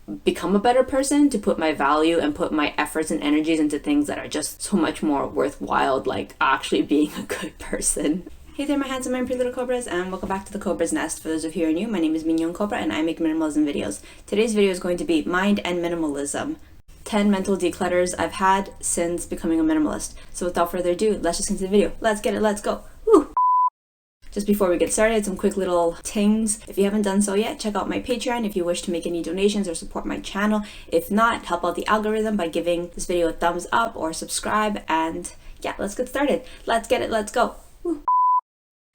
become a better person, to put my value and put my efforts and energies into things that are just so much more worthwhile, like actually being a good person. Hey there, my handsome and pretty little Cobras, and welcome back to the Cobra's Nest. For those of you who are new, my name is Mignon Cobra and I make minimalism videos. Today's video is going to be Mind and Minimalism. 10 mental declutters I've had since becoming a minimalist. So without further ado, let's just get into the video. Let's get it, let's go. Woo! Just before we get started, some quick little tings. If you haven't done so yet, check out my Patreon if you wish to make any donations or support my channel. If not, help out the algorithm by giving this video a thumbs up or subscribe. And yeah, let's get started. Let's get it, let's go. Woo.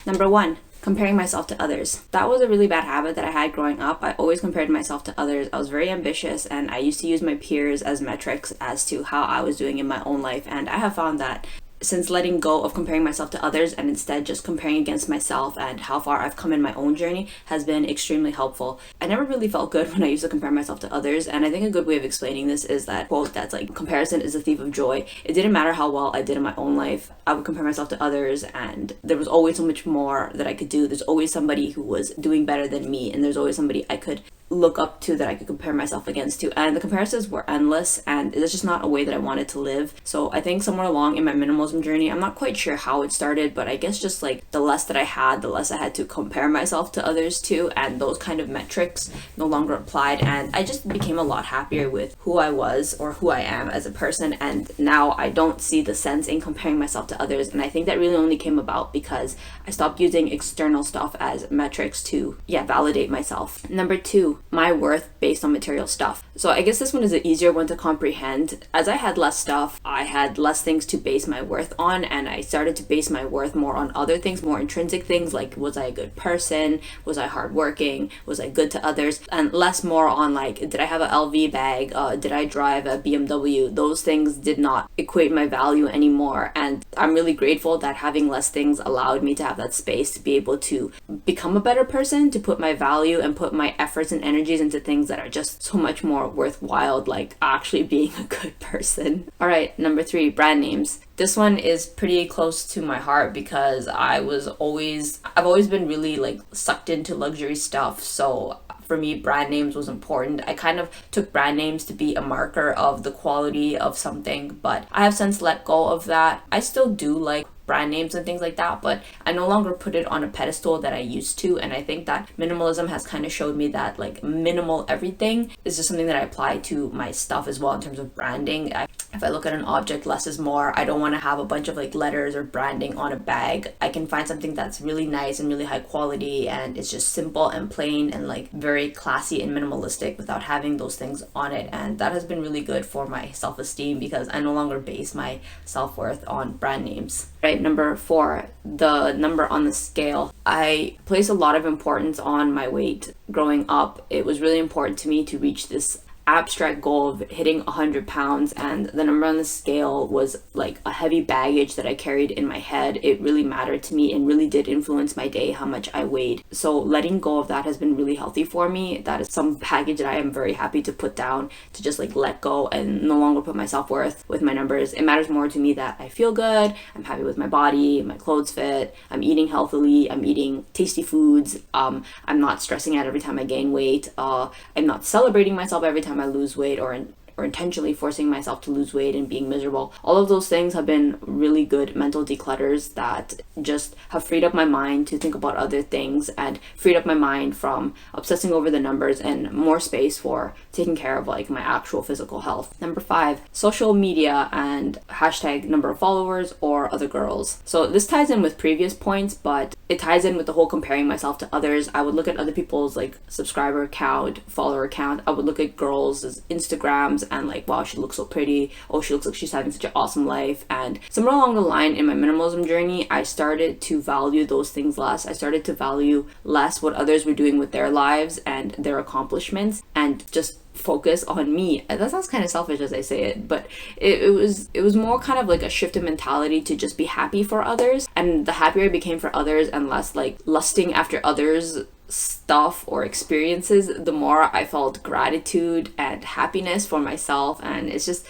Number 1, comparing myself to others. That was a really bad habit that I had growing up. I always compared myself to others. I was very ambitious and I used to use my peers as metrics as to how I was doing in my own life. And I have found that since letting go of comparing myself to others and instead just comparing against myself and how far I've come in my own journey has been extremely helpful. I never really felt good when I used to compare myself to others, and I think a good way of explaining this is that quote that's like, comparison is a thief of joy. It didn't matter how well I did in my own life, I would compare myself to others and there was always so much more that I could do. There's always somebody who was doing better than me, and there's always somebody I could look up to that I could compare myself against to, and the comparisons were endless, and it's just not a way that I wanted to live. So I think somewhere along in my minimalism journey, I'm not quite sure how it started, but I guess just like the less that I had, the less I had to compare myself to others to, and those kind of metrics no longer applied, and I just became a lot happier with who I was or who I am as a person. And now I don't see the sense in comparing myself to others, and I think that really only came about because I stopped using external stuff as metrics to validate myself. Number 2, my worth based on material stuff. So I guess this one is an easier one to comprehend. As I had less stuff, I had less things to base my worth on, and I started to base my worth more on other things, more intrinsic things like, was I a good person? Was I hardworking? Was I good to others? And less more on like, did I have an LV bag? Did I drive a BMW? Those things did not equate my value anymore, and I'm really grateful that having less things allowed me to have that space to be able to become a better person, to put my value and put my efforts and energies into things that are just so much more worthwhile, like actually being a good person. All right, number 3, brand names. This one is pretty close to my heart because I've always been really like sucked into luxury stuff. So for me, brand names was important. I kind of took brand names to be a marker of the quality of something, but I have since let go of that. I still do like brand names and things like that, but I no longer put it on a pedestal that I used to. And I think that minimalism has kind of showed me that like minimal everything is just something that I apply to my stuff as well in terms of branding. If I look at an object, less is more. I don't want to have a bunch of like letters or branding on a bag. I can find something that's really nice and really high quality and it's just simple and plain and like very classy and minimalistic without having those things on it. And that has been really good for my self-esteem because I no longer base my self-worth on brand names. Right, number 4, the number on the scale. I place a lot of importance on my weight. Growing up, it was really important to me to reach this abstract goal of hitting 100 pounds, and the number on the scale was like a heavy baggage that I carried in my head. It really mattered to me and really did influence my day, how much I weighed. So letting go of that has been really healthy for me. That is some baggage that I am very happy to put down, to just like let go and no longer put my self-worth with my numbers. It matters more to me that I feel good, I'm happy with my body, my clothes fit, I'm eating healthily, I'm eating tasty foods, I'm not stressing out every time I gain weight, I'm not celebrating myself every time I lose weight or intentionally forcing myself to lose weight and being miserable. All of those things have been really good mental declutters that just have freed up my mind to think about other things and freed up my mind from obsessing over the numbers and more space for taking care of like my actual physical health. Number 5, social media and hashtag number of followers or other girls. So this ties in with previous points, but it ties in with the whole comparing myself to others. I would look at other people's like subscriber count, follower count. I would look at girls' Instagrams and like, wow, she looks so pretty. Oh, she looks like she's having such an awesome life. And somewhere along the line in my minimalism journey, I started to value those things less. I started to value less what others were doing with their lives and their accomplishments and just focus on me. That sounds kind of selfish as I say it, but it was more kind of like a shift in mentality to just be happy for others. And the happier I became for others and less like lusting after others stuff or experiences, the more I felt gratitude and happiness for myself. And it's just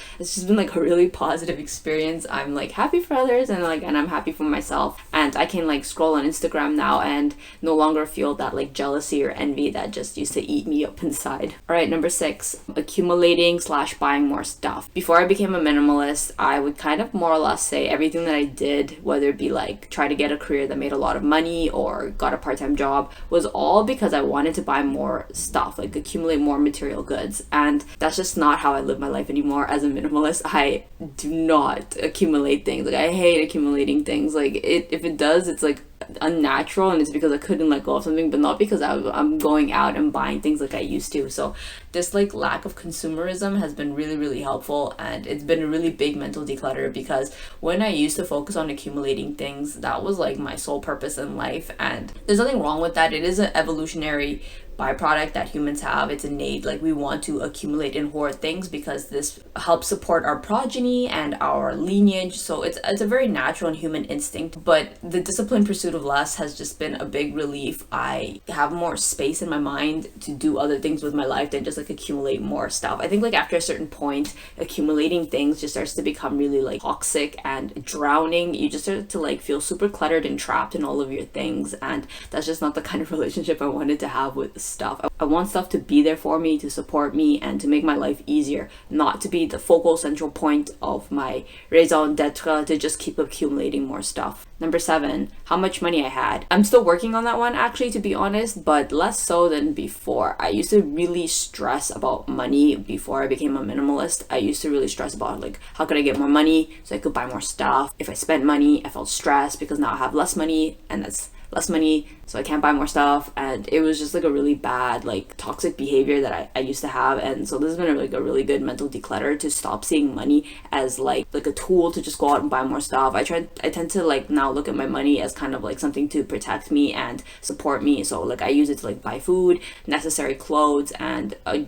been like a really positive experience. I'm like happy for others and I'm happy for myself. And I can like scroll on Instagram now and no longer feel that like jealousy or envy that just used to eat me up inside. All right, number 6, accumulating / buying more stuff. Before I became a minimalist, I would kind of more or less say everything that I did, whether it be like try to get a career that made a lot of money or got a part-time job, was all because I wanted to buy more stuff, like accumulate more material goods. And that's just not how I live my life anymore as a minimalist. I do not accumulate things. Like I hate accumulating things. Like if it does, it's like unnatural, and it's because I couldn't let go of something, but not because I'm going out and buying things like I used to. So this like lack of consumerism has been really, really helpful, and it's been a really big mental declutter, because when I used to focus on accumulating things, that was like my sole purpose in life. And there's nothing wrong with that. It is an evolutionary byproduct that humans have. It's innate. Like we want to accumulate and hoard things because this helps support our progeny and our lineage. So it's a very natural and human instinct. But the disciplined pursuit of less has just been a big relief. I have more space in my mind to do other things with my life than just like accumulate more stuff. I think like after a certain point, accumulating things just starts to become really like toxic and drowning. You just start to like feel super cluttered and trapped in all of your things, and that's just not the kind of relationship I wanted to have with stuff. I want stuff to be there for me, to support me, and to make my life easier, not to be the focal central point of my raison d'etre, to just keep accumulating more stuff. Number 7, how much money I had. I'm still working on that one actually, to be honest, but less so than before. I used to really stress about money before I became a minimalist. I used to really stress about like how could I get more money so I could buy more stuff. If I spent money, I felt stressed because now I have less money, and that's less money, so I can't buy more stuff. And it was just like a really bad like toxic behavior that I used to have. And so this has been like a really good mental declutter, to stop seeing money as like a tool to just go out and buy more stuff. I tend to like now look at my money as kind of like something to protect me and support me. So like I use it to like buy food, necessary clothes, and I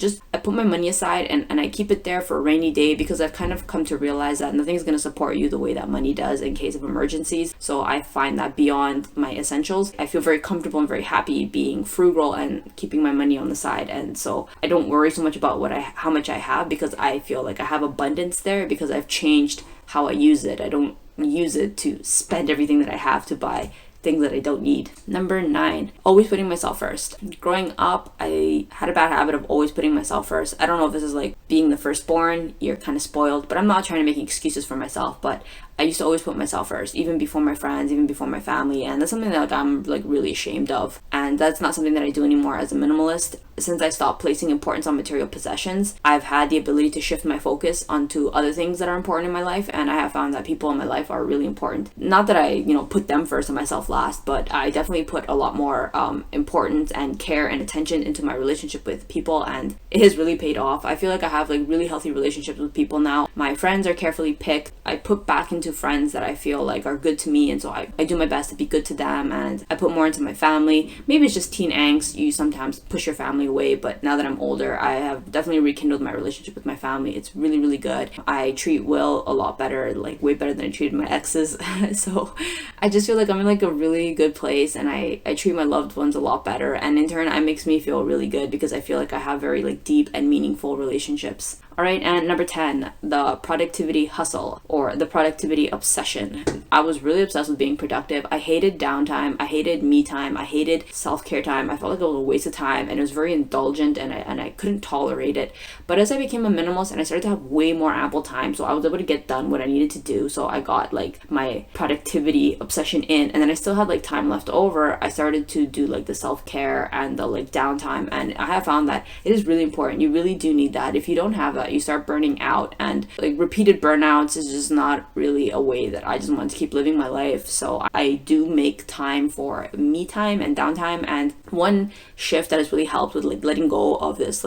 put my money aside, and I keep it there for a rainy day, because I've kind of come to realize that nothing's going to support you the way that money does in case of emergencies. So I find that beyond my essentials, I feel very comfortable and very happy being frugal and keeping my money on the side. And so I don't worry so much about how much I have, because I feel like I have abundance there, because I've changed how I use it. I don't use it to spend everything that I have to buy things that I don't need. Number 9, always putting myself first. Growing up, I had a bad habit of always putting myself first. I don't know if this is like being the firstborn, you're kind of spoiled, but I'm not trying to make excuses for myself, but I used to always put myself first, even before my friends, even before my family, and that's something that I'm like really ashamed of. And that's not something that I do anymore as a minimalist. Since I stopped placing importance on material possessions, I've had the ability to shift my focus onto other things that are important in my life, and I have found that people in my life are really important. Not that I, put them first and myself last, but I definitely put a lot more importance and care and attention into my relationship with people, and it has really paid off. I feel like I have like really healthy relationships with people now. My friends are carefully picked. I put back into friends that I feel like are good to me, and so I do my best to be good to them, and I put more into my family. Maybe it's just teen angst, you sometimes push your family away, but now that I'm older, I have definitely rekindled my relationship with my family. It's really, really good. I treat Will a lot better, like way better than I treated my exes. So I just feel like I'm in like a really good place, and I treat my loved ones a lot better, and in turn it makes me feel really good, because I feel like I have very like deep and meaningful relationships. All right, and number 10, the productivity hustle, or the productivity obsession. I was really obsessed with being productive. I hated downtime. I hated me time. I hated self-care time. I felt like it was a waste of time, and it was very indulgent, and I couldn't tolerate it. But as I became a minimalist and I started to have way more ample time, so I was able to get done what I needed to do. So I got like my productivity obsession in, and then I still had like time left over. I started to do like the self-care and the like downtime, and I have found that it is really important. You really do need that. If you don't have that, you start burning out, and like repeated burnouts is just not really a way that I just want to keep living my life. So I do make time for me time and downtime, and one shift that has really helped with like letting go of this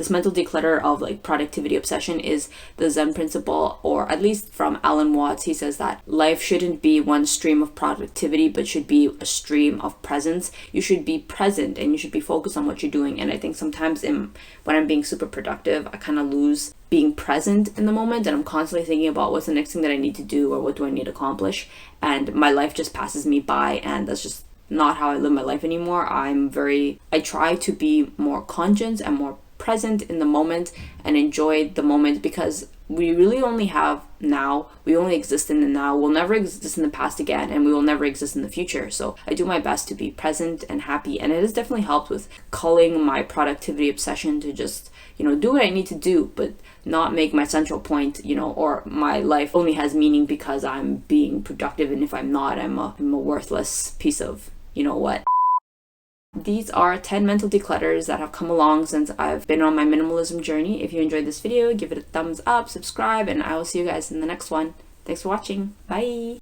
mental declutter of like productivity obsession is the Zen principle, or at least from Alan Watts. He says that life shouldn't be one stream of productivity, but should be a stream of presence. You should be present, and you should be focused on what you're doing. And I think sometimes when I'm being super productive, I kind of lose being present in the moment, and I'm constantly thinking about what's the next thing that I need to do, or what do I need to accomplish, and my life just passes me by, and that's just not how I live my life anymore. I try to be more conscious and more present in the moment and enjoy the moment, because we really only have now. We only exist in the now. We'll never exist in the past again, and we will never exist in the future. So I do my best to be present and happy, and it has definitely helped with culling my productivity obsession to just, do what I need to do, but not make my central point, or my life only has meaning because I'm being productive, and if I'm not, I'm a worthless piece of, what. These are 10 mental declutters that have come along since I've been on my minimalism journey. If you enjoyed this video, give it a thumbs up, subscribe, and I will see you guys in the next one. Thanks for watching. Bye!